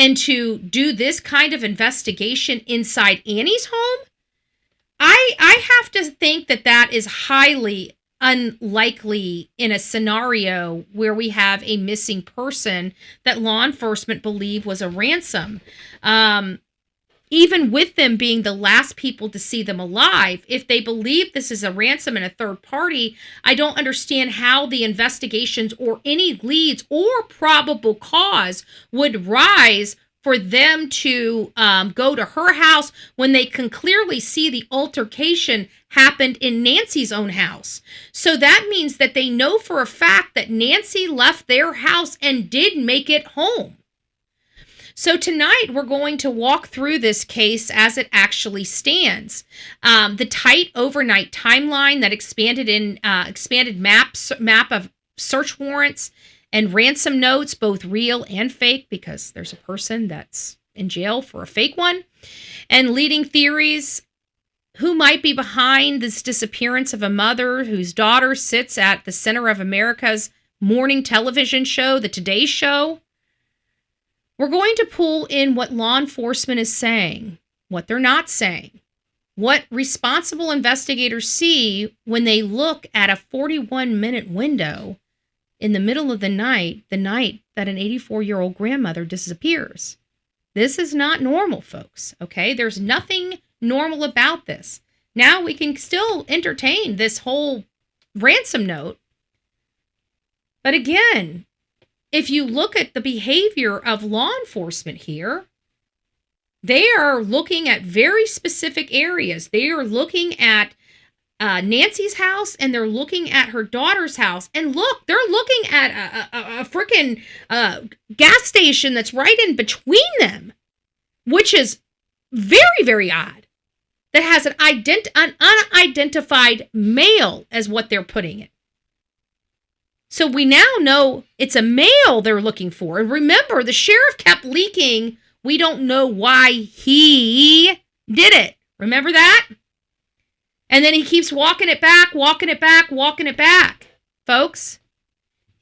and to do this kind of investigation inside Annie's home, I have to think that that is highly unlikely in a scenario where we have a missing person that law enforcement believe was a ransom. Even with them being the last people to see them alive, if they believe this is a ransom and a third party, I don't understand how the investigations or any leads or probable cause would rise for them to go to her house when they can clearly see the altercation happened in Nancy's own house. So that means that they know for a fact that Nancy left their house and did make it home. So tonight we're going to walk through this case as it actually stands. The tight overnight timeline that expanded map of search warrants and ransom notes, both real and fake, because there's a person that's in jail for a fake one, and leading theories. Who might be behind this disappearance of a mother whose daughter sits at the center of America's morning television show, The Today Show? We're going to pull in what law enforcement is saying, what they're not saying, what responsible investigators see when they look at a 41-minute window in the middle of the night that an 84-year-old grandmother disappears. This is not normal, folks, okay? There's nothing normal about this. Now we can still entertain this whole ransom note. But again, if you look at the behavior of law enforcement here, they are looking at very specific areas. They are looking at Nancy's house, and they're looking at her daughter's house. And look, they're looking at a freaking gas station that's right in between them, which is very, very odd. That has an unidentified male as what they're putting it. So we now know it's a male they're looking for. And remember, the sheriff kept leaking, we don't know why he did it. Remember that? And then he keeps walking it back, folks.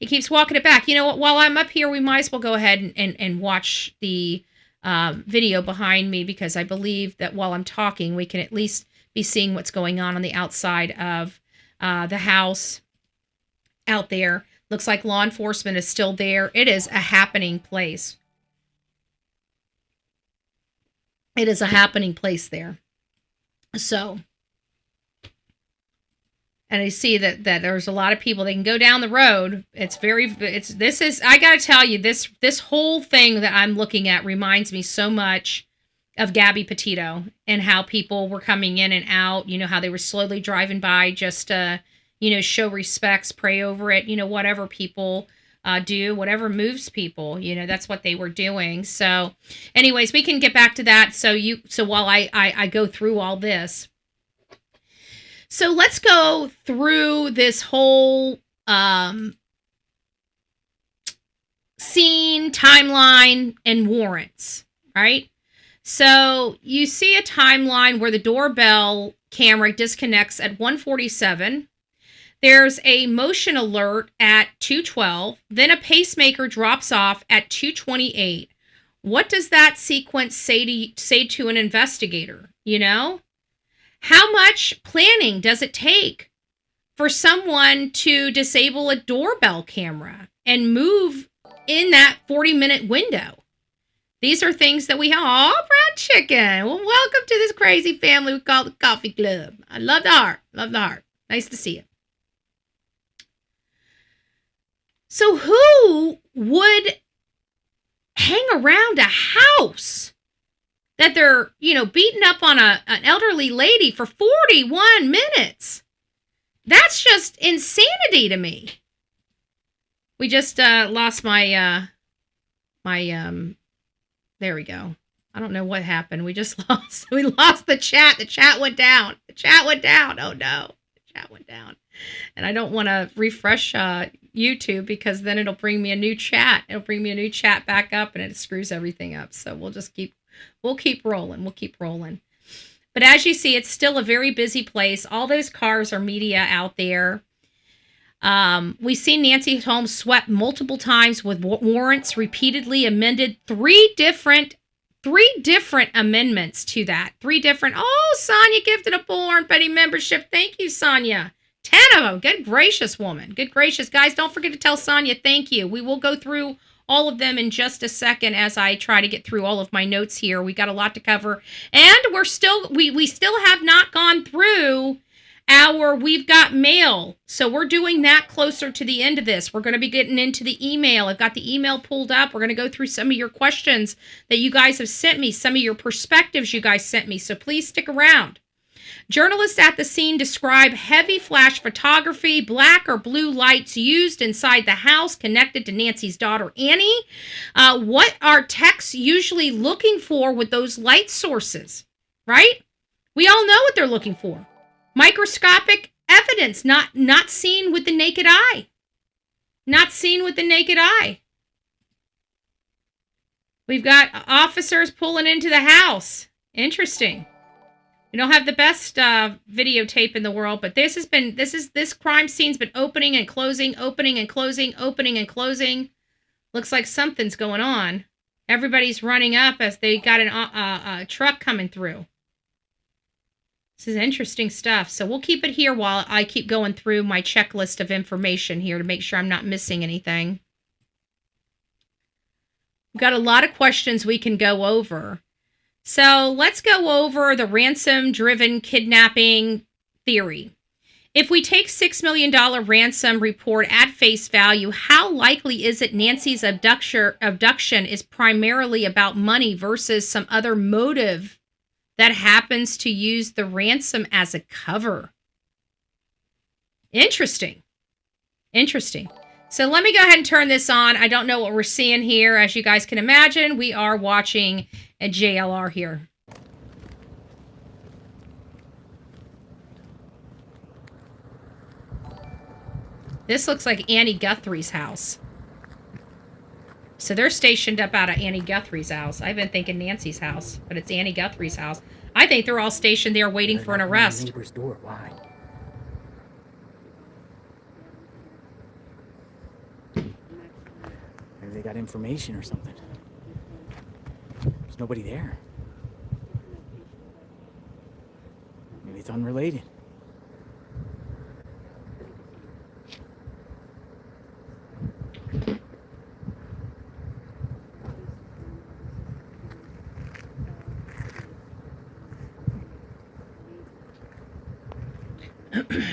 He keeps walking it back. You know what? While I'm up here, we might as well go ahead and watch the video behind me, because I believe that while I'm talking, we can at least be seeing what's going on the outside of the house out there. Looks like law enforcement is still there. It is a happening place. It is a happening place there. So, and I see that there's a lot of people. They can go down the road. I gotta tell you, this whole thing that I'm looking at reminds me so much of Gabby Petito and how people were coming in and out, how they were slowly driving by just to, show respects, pray over it, whatever people do, whatever moves people, that's what they were doing. So anyways, we can get back to that. So while I go through all this, so let's go through this whole scene, timeline, and warrants, right? So you see a timeline where the doorbell camera disconnects at 1:47. There's a motion alert at 2:12. Then a pacemaker drops off at 2:28. What does that sequence say to an investigator, How much planning does it take for someone to disable a doorbell camera and move in that 40-minute window? These are things that we have. Oh, brown chicken. Well, welcome to this crazy family we call the Coffee Club. I love the heart. Love the heart. Nice to see you. So who would hang around a house that they're, beating up on an elderly lady for 41 minutes? That's just insanity to me. We just lost my there we go. I don't know what happened. We lost the chat. The chat went down. Oh no. The chat went down. And I don't want to refresh YouTube, because then it'll bring me a new chat. It'll bring me a new chat back up, and it screws everything up. So we'll keep rolling. But as you see, it's still a very busy place. All those cars are media out there. We've seen Nancy's home swept multiple times with warrants repeatedly amended. Three different amendments to that. Oh, Sonia gifted a full Betty membership. Thank you, Sonia. 10 of them. Good gracious, woman. Good gracious. Guys, don't forget to tell Sonia thank you. We will go through all of them in just a second as I try to get through all of my notes here. We got a lot to cover. And we still have not gone through our We've Got Mail. So we're doing that closer to the end of this. We're going to be getting into the email. I've got the email pulled up. We're going to go through some of your questions that you guys have sent me, some of your perspectives you guys sent me. So please stick around. Journalists at the scene describe heavy flash photography, black or blue lights used inside the house connected to Nancy's daughter, Annie. What are techs usually looking for with those light sources, right? We all know what they're looking for. Microscopic evidence, not seen with the naked eye. Not seen with the naked eye. We've got officers pulling into the house. Interesting. We don't have the best videotape in the world, but this crime scene's been opening and closing, opening and closing, opening and closing. Looks like something's going on. Everybody's running up as they got a truck coming through. This is interesting stuff. So we'll keep it here while I keep going through my checklist of information here to make sure I'm not missing anything. We've got a lot of questions we can go over. So let's go over the ransom-driven kidnapping theory. If we take $6 million ransom report at face value, how likely is it Nancy's abduction is primarily about money versus some other motive that happens to use the ransom as a cover? Interesting. So let me go ahead and turn this on. I don't know what we're seeing here. As you guys can imagine, we are watching a JLR here. This looks like Annie Guthrie's house. So they're stationed up out of Annie Guthrie's house. I've been thinking Nancy's house, but it's Annie Guthrie's house. I think they're all stationed there waiting for an arrest. Neighbor's door. Why? Maybe they got information or something. There's nobody there. Maybe it's unrelated.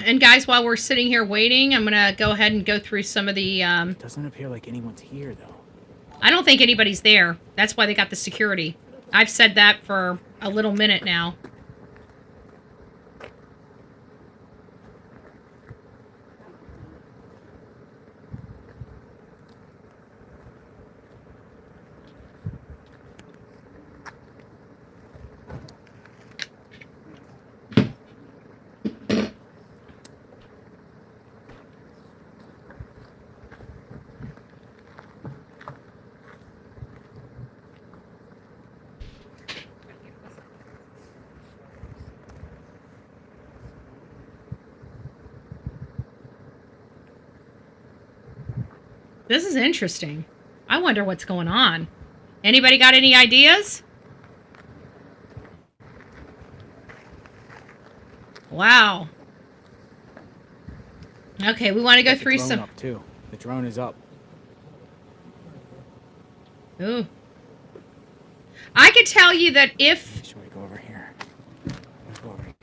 And guys, while we're sitting here waiting, I'm going to go ahead and go through some of the... It doesn't appear like anyone's here, though. I don't think anybody's there. That's why they got the security. I've said that for a little minute now. This is interesting. I wonder what's going on. Anybody got any ideas? Wow. Okay, we want to go through some... Up too. The drone is up. Ooh. I could tell you that if... Should we go over here? Let's go over here.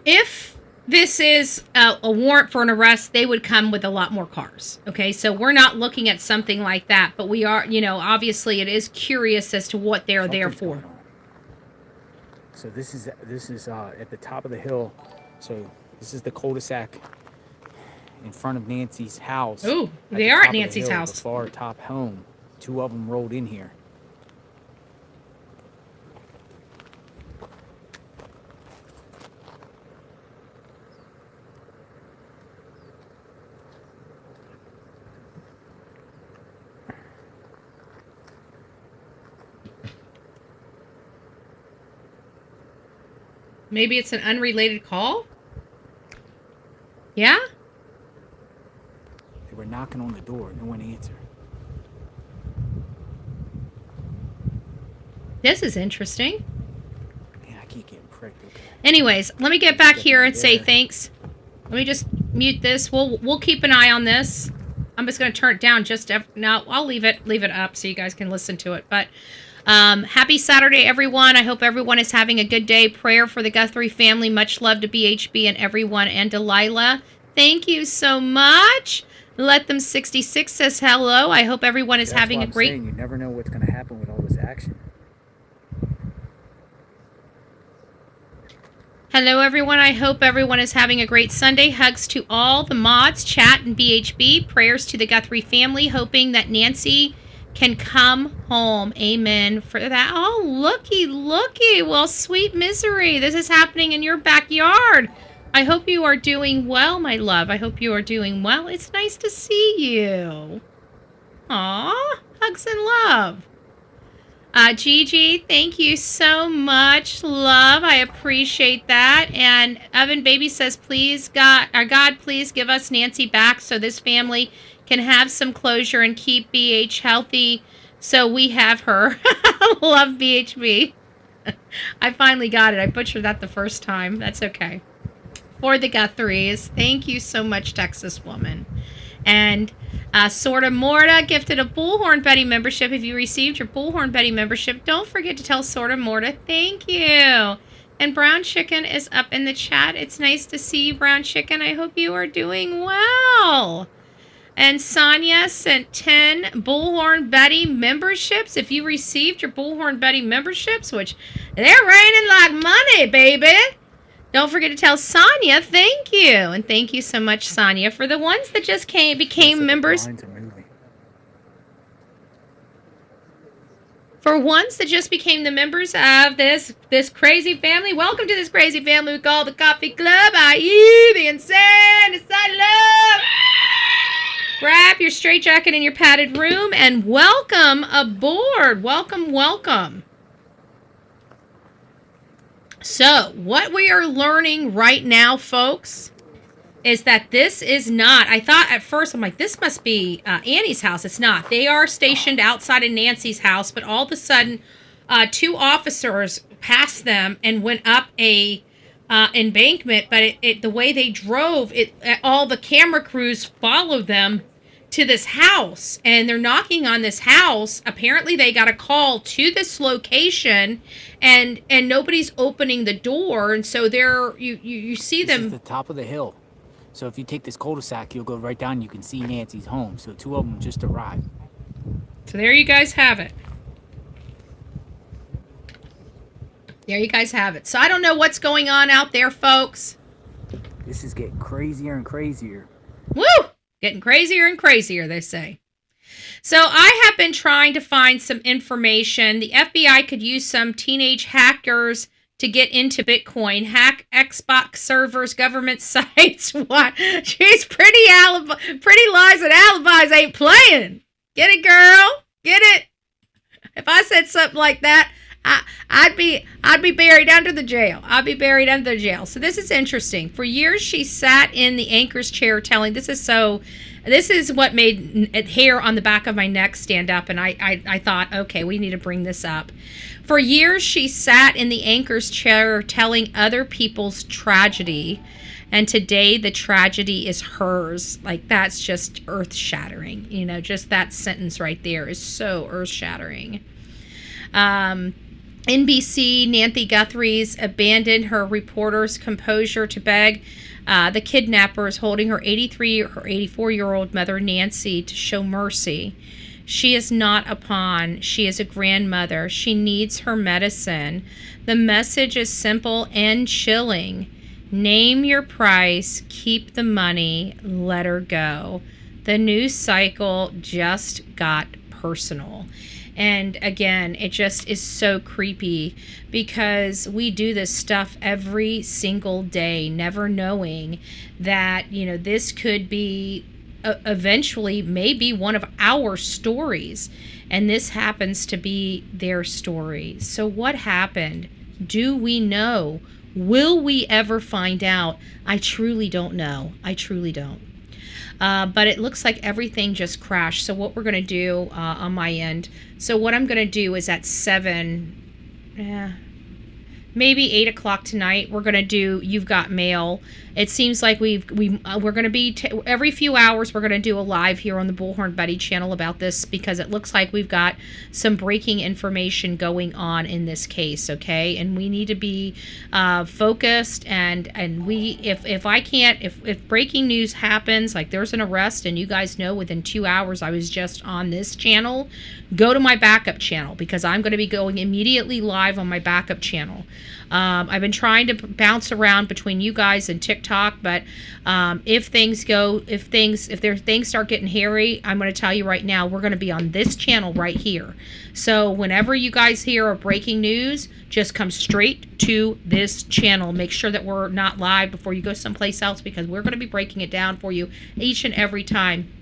If this is a warrant for an arrest, they would come with a lot more cars. Okay, so we're not looking at something like that, but we are, you know, obviously it is curious as to what they're there for. So this is at the top of the hill. So this is the cul-de-sac in front of Nancy's house. Ooh, they are at Nancy's house. The far top home. Two of them rolled in here. maybe it's an unrelated call? Yeah? They were knocking on the door. No one answered. This is interesting. Man, I keep getting pricked. Okay. Anyways, let me get back here and say thanks. Let me just mute this. We'll keep an eye on this. I'm just going to turn it down no, I'll leave it up so you guys can listen to it. But happy Saturday, everyone. I hope everyone is having a good day. Prayer for the Guthrie family. Much love to BHB and everyone. And Delilah, thank you so much. Let Them 66 says hello. I hope everyone is having a great... You never know what's going to happen with all this action. Hello, everyone. I hope everyone is having a great Sunday. Hugs to all the mods, chat, and BHB. Prayers to the Guthrie family, hoping that Nancy can come home. Amen for that. Oh, looky. Well, sweet misery. This is happening in your backyard. I hope you are doing well, my love. I hope you are doing well. It's nice to see you. Aw, hugs and love. Gigi, thank you so much, love. I appreciate that. And Evan Baby says, please, God, please give us Nancy back so this family can have some closure and keep BH healthy so we have her. Love BHB. I finally got it. I butchered that the first time. That's okay. For the Guthries, thank you so much, Texas woman. And Sorta Morta gifted a Bullhorn Betty membership. If you received your Bullhorn Betty membership, don't forget to tell Sorta Morta thank you. And Brown Chicken is up in the chat. It's nice to see you, Brown Chicken. I hope you are doing well. And Sonia sent 10 Bullhorn Betty memberships. If you received your Bullhorn Betty memberships, which they're raining like money, baby. Don't forget to tell Sonia thank you. And thank you so much, Sonia, for the ones that just became members. For ones that just became the members of this crazy family. Welcome to this crazy family we call the Coffee Club, i.e. the insane asylum. Grab your straitjacket in your padded room and welcome aboard. Welcome. So, what we are learning right now, folks, is that this is not, I thought at first, I'm like, this must be Annie's house. It's not. They are stationed outside of Nancy's house, but all of a sudden, 2 officers passed them and went up a embankment, but the way they drove, all the camera crews followed them to this house, and they're knocking on this house. Apparently they got a call to this location, and nobody's opening the door, and so you see them. This is the top of the hill, so if you take this cul-de-sac, you'll go right down and you can see Nancy's home. So 2 of them just arrived. So there you guys have it. So I don't know what's going on out there, folks. This is getting crazier and crazier. Woo! Getting crazier and crazier, they say. So I have been trying to find some information. The FBI could use some teenage hackers to get into Bitcoin, hack Xbox servers, government sites. What? She's pretty lies and alibis ain't playing. Get it, girl? Get it? If I said something like that, I'd be buried under the jail. So this is interesting. For years, she sat in the anchor's chair telling, this is what made hair on the back of my neck stand up. And I thought, okay, we need to bring this up. For years, she sat in the anchor's chair telling other people's tragedy. And today, the tragedy is hers. Like, that's just earth-shattering. You know, just that sentence right there is so earth-shattering. NBC, Nancy Guthrie's abandoned her reporter's composure to beg the kidnappers holding her 84-year-old mother, Nancy, to show mercy. She is not a pawn. She is a grandmother. She needs her medicine. The message is simple and chilling. Name your price, keep the money, let her go. The news cycle just got personal. And again, it just is so creepy because we do this stuff every single day, never knowing that, you know, this could be eventually maybe one of our stories. And this happens to be their story. So what happened? Do we know Will we ever find out? I truly don't know. I truly don't. But it looks like everything just crashed. So what we're going to do on my end, so what I'm going to do is at 7, maybe 8 o'clock tonight, we're going to do You've Got Mail. It seems like we're going to be, every few hours, we're going to do a live here on the Bullhorn Betty channel about this, because it looks like we've got some breaking information going on in this case, okay? And we need to be focused, and we, if breaking news happens, like there's an arrest, and you guys know within 2 hours I was just on this channel, go to my backup channel, because I'm going to be going immediately live on my backup channel. I've been trying to bounce around between you guys and TikTok, but if things start getting hairy, I'm going to tell you right now, we're going to be on this channel right here. So whenever you guys hear a breaking news, just come straight to this channel. Make sure that we're not live before you go someplace else, because we're going to be breaking it down for you each and every time.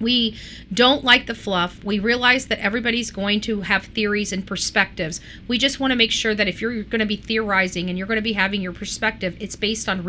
We don't like the fluff. We realize that everybody's going to have theories and perspectives. We just want to make sure that if you're going to be theorizing and you're going to be having your perspective, it's based on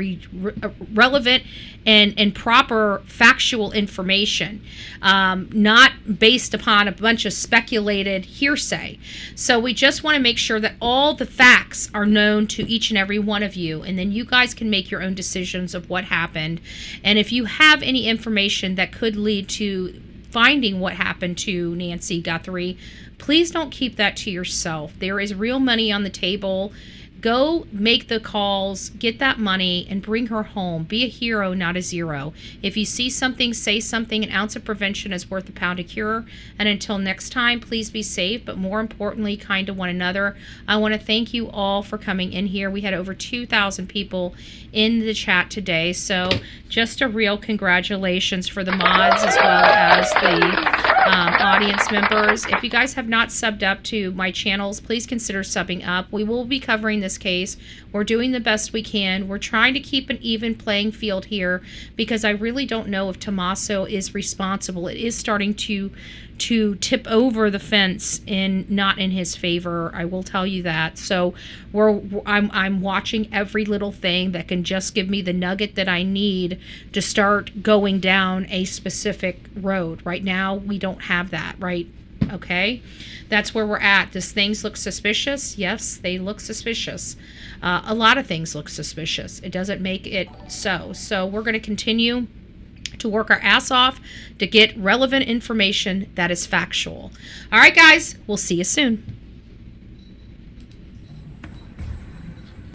relevant and proper factual information, not based upon a bunch of speculated hearsay. So we just want to make sure that all the facts are known to each and every one of you, and then you guys can make your own decisions of what happened. And if you have any information that could lead to finding what happened to Nancy Guthrie, please don't keep that to yourself. There is real money on the table. Go make the calls, get that money, and bring her home. Be a hero, not a zero. If you see something, say something. An ounce of prevention is worth a pound of cure. And until next time, please be safe, but more importantly, kind to one another. I want to thank you all for coming in here. We had over 2,000 people in the chat today, so just a real congratulations for the mods as well as the audience members. If you guys have not subbed up to my channels, please consider subbing up. We will be covering this case. We're doing the best we can. We're trying to keep an even playing field here, because I really don't know if Tammaso is responsible. It is starting to tip over the fence in not in his favor. I will tell you that. So I'm watching every little thing that can just give me the nugget that I need to start going down a specific road. Right now, we don't have that, right? Okay, that's where we're at. Does things look suspicious? Yes, they look suspicious. A lot of things look suspicious. It doesn't make it so. So we're going to continue to work our ass off to get relevant information that is factual. All right, guys, we'll see you soon.